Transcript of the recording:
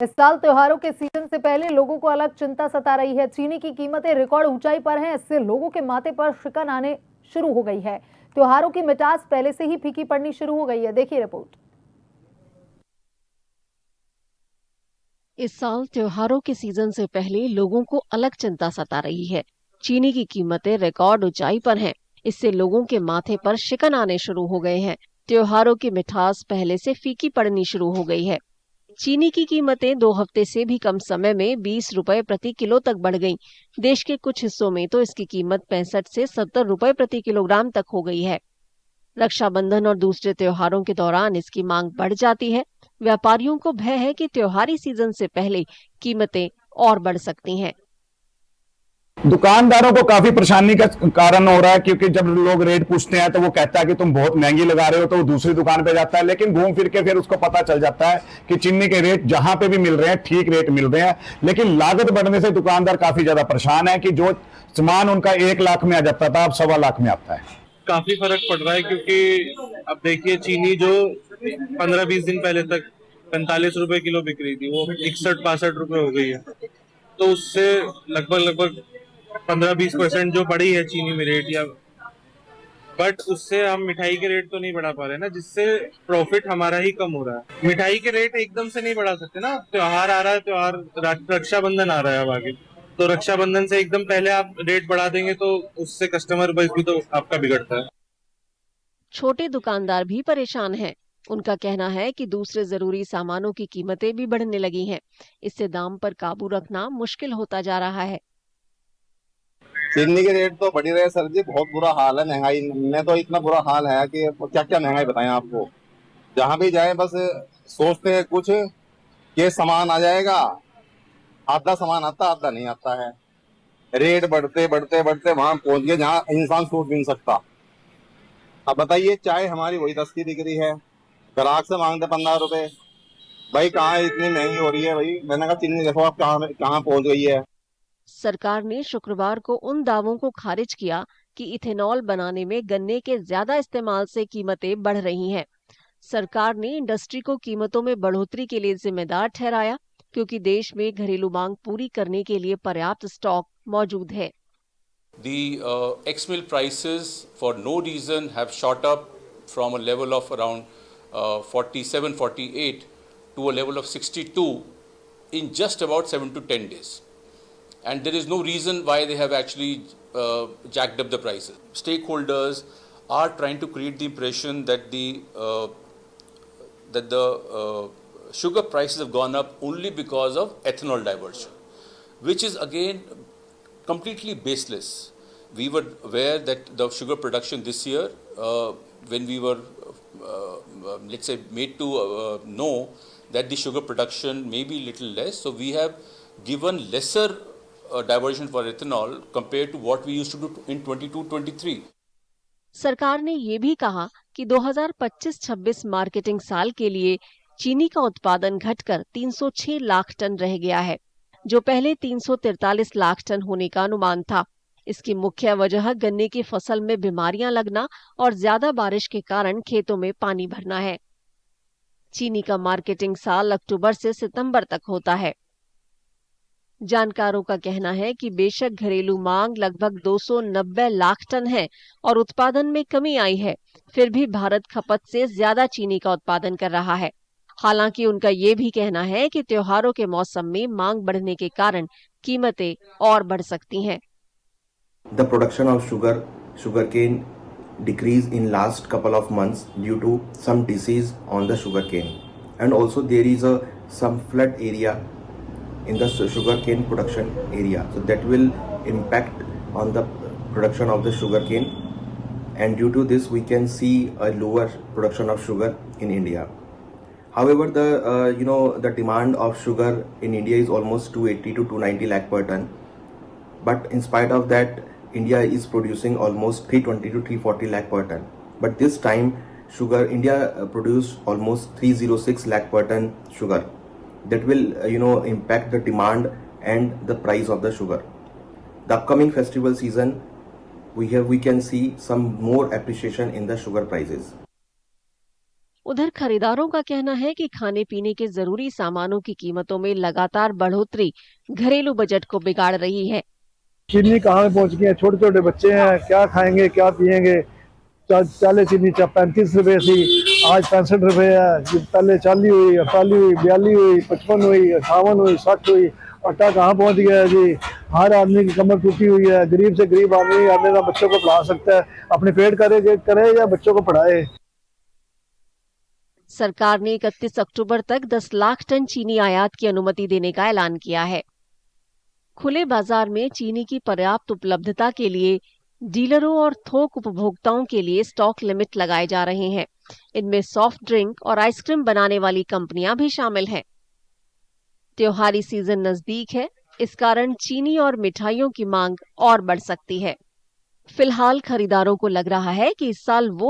इस साल त्योहारों के सीजन से पहले लोगों को अलग चिंता सता रही है। चीनी की कीमतें रिकॉर्ड ऊंचाई पर हैं। इससे लोगों के माथे पर शिकन आने शुरू हो गई है। त्योहारों की मिठास पहले से ही फीकी पड़नी शुरू हो गई है। देखिए रिपोर्ट। इस साल त्योहारों के सीजन से पहले लोगों को अलग चिंता सता रही है। चीनी की कीमतें रिकॉर्ड ऊंचाई पर हैं। इससे लोगों के माथे पर शिकन आने शुरू हो गए हैं। त्योहारों की मिठास पहले से फीकी पड़नी शुरू हो गई है। चीनी की कीमतें 2 हफ्ते से भी कम समय में 20 रुपए प्रति किलो तक बढ़ गईं। देश के कुछ हिस्सों में तो इसकी कीमत 65 से 70 रुपए प्रति किलोग्राम तक हो गई है। रक्षाबंधन और दूसरे त्योहारों के दौरान इसकी मांग बढ़ जाती है। व्यापारियों को भय है कि त्योहारी सीजन से पहले कीमतें और बढ़ सकती हैं। दुकानदारों को काफी परेशानी का कारण हो रहा है, क्योंकि जब लोग रेट पूछते हैं तो वो कहता है कि तुम बहुत महंगी लगा रहे हो, तो वो दूसरी दुकान पे जाता है। लेकिन घूम फिर के फिर उसको पता चल जाता है कि चीनी के रेट जहां पे भी मिल रहे हैं ठीक रेट मिल रहे हैं। लेकिन लागत बढ़ने से दुकानदार काफी ज्यादा परेशान है कि जो सामान उनका 1 लाख में आ जाता था अब 1.25 लाख में आता है। काफी फर्क पड़ रहा है, क्योंकि अब देखिए चीनी जो 15-20 दिन पहले तक 45 रुपए किलो बिक रही थी, वो 61-62 रुपए हो गई है। तो उससे लगभग 15-20% जो बढ़ी है चीनी में रेट, या बट उससे हम मिठाई के रेट तो नहीं बढ़ा पा रहे ना, जिससे प्रॉफिट हमारा ही कम हो रहा है। मिठाई के रेट एकदम से नहीं बढ़ा सकते ना। त्योहार आ रहा है, रक्षाबंधन आ रहा है अब आगे, तो रक्षाबंधन से एकदम पहले आप रेट बढ़ा देंगे तो उससे कस्टमर बेस भी तो आपका बिगड़ता है। छोटे दुकानदार भी परेशान हैं। उनका कहना है कि दूसरे जरूरी सामानों की कीमतें भी बढ़ने लगी हैं। इससे दाम पर काबू रखना मुश्किल होता जा रहा है। चीनी के रेट तो बढ़ी रहे सर जी, बहुत बुरा हाल है। महंगाई में तो इतना बुरा हाल है कि क्या क्या महंगाई बताएं आपको। जहां भी जाए बस सोचते हैं कुछ कि सामान आ जाएगा, आधा सामान आता आधा नहीं आता है। रेट बढ़ते बढ़ते बढ़ते वहां पहुंच गए जहां इंसान सोच भी नहीं सकता। अब बताइए, चाय हमारी वही 10 की बिक रही है, ग्राहक से मांगते 15 रुपए। भाई कहाँ इतनी महंगी हो रही है भाई। मैंने कहा चीनी देखो आप कहाँ कहाँ पहुंच गई है। सरकार ने शुक्रवार को उन दावों को खारिज किया कि इथेनॉल बनाने में गन्ने के ज्यादा इस्तेमाल से कीमतें बढ़ रही हैं। सरकार ने इंडस्ट्री को कीमतों में बढ़ोतरी के लिए जिम्मेदार ठहराया, क्योंकि देश में घरेलू मांग पूरी करने के लिए पर्याप्त स्टॉक मौजूद है। The ex-mill prices for no reason have shot up from a level of around 47, 48 to a level of 62 in just about 7 to 10 days. And there is no reason why they have actually jacked up the prices. Stakeholders are trying to create the impression that the sugar prices have gone up only because of ethanol diversion, which is again completely baseless. We were aware that the sugar production this year, when we were, let's say, made to know that the sugar production may be little less, so we have given lesser diversion for ethanol compared to what we used to do in 22-23. सरकार ने ये भी कहा कि 2025-26 marketing साल के लिए चीनी का उत्पादन घटकर 306 लाख टन रह गया है, जो पहले 343 लाख टन होने का अनुमान था। इसकी मुख्य वजह गन्ने की फसल में बीमारियां लगना और ज्यादा बारिश के कारण खेतों में पानी भरना है। चीनी का मार्केटिंग साल अक्टूबर से सितंबर तक होता है। जानकारों का कहना है कि बेशक घरेलू मांग लगभग 290 लाख टन है और उत्पादन में कमी आई है, फिर भी भारत खपत से ज्यादा चीनी का उत्पादन कर रहा है। हालांकि उनका ये भी कहना है कि त्योहारों के मौसम में मांग बढ़ने के कारण कीमतें और बढ़ सकती हैं। The production of sugarcane decreased in last couple of months due to some disease on the sugarcane, and also there is some flood area in the sugarcane production area, so that will impact on the production of the sugarcane, and due to this we can see a lower production of sugar in India. However, the demand of sugar in India is almost 280 to 290 lakh per ton, but in spite of that India is producing almost 320 to 340 lakh per ton. But this time India produced almost 306 lakh per ton sugar. That will impact the demand and the price of the sugar. The upcoming festival season, we can see some more appreciation in the sugar prices. उधर खरीदारों का कहना है कि खाने पीने के जरूरी सामानों की कीमतों में लगातार बढ़ोतरी घरेलू बजट को बिगाड़ रही है। चीनी कहाँ पहुंच गई है, छोटे छोटे बच्चे हैं, क्या खाएंगे क्या पिएंगे। चाले चीनी 35 रुपए थी, आज 65 रुपए है। पहले 40 हुई, 48 हुई, 42 हुई, 55 हुई, 58 हुई, 60 हुई। आटा कहाँ पहुंच गया है जी। हर आदमी की कमर टूटी हुई है। गरीब से गरीब आदमी अपने बच्चों को पढ़ा सकता है, अपने पेट करे या बच्चों को पढ़ाए। सरकार ने 31 अक्टूबर तक 10 लाख टन चीनी आयात की अनुमति देने का ऐलान किया है। खुले बाजार में चीनी की पर्याप्त उपलब्धता के लिए डीलरों और थोक उपभोक्ताओं के लिए स्टॉक लिमिट लगाए जा रहे हैं। इनमें सॉफ्ट ड्रिंक और आइसक्रीम बनाने वाली कंपनियां भी शामिल हैं। त्योहारी सीजन नजदीक है, इस कारण चीनी और मिठाइयों की मांग और बढ़ सकती है। फिलहाल खरीदारों को लग रहा है कि इस साल वो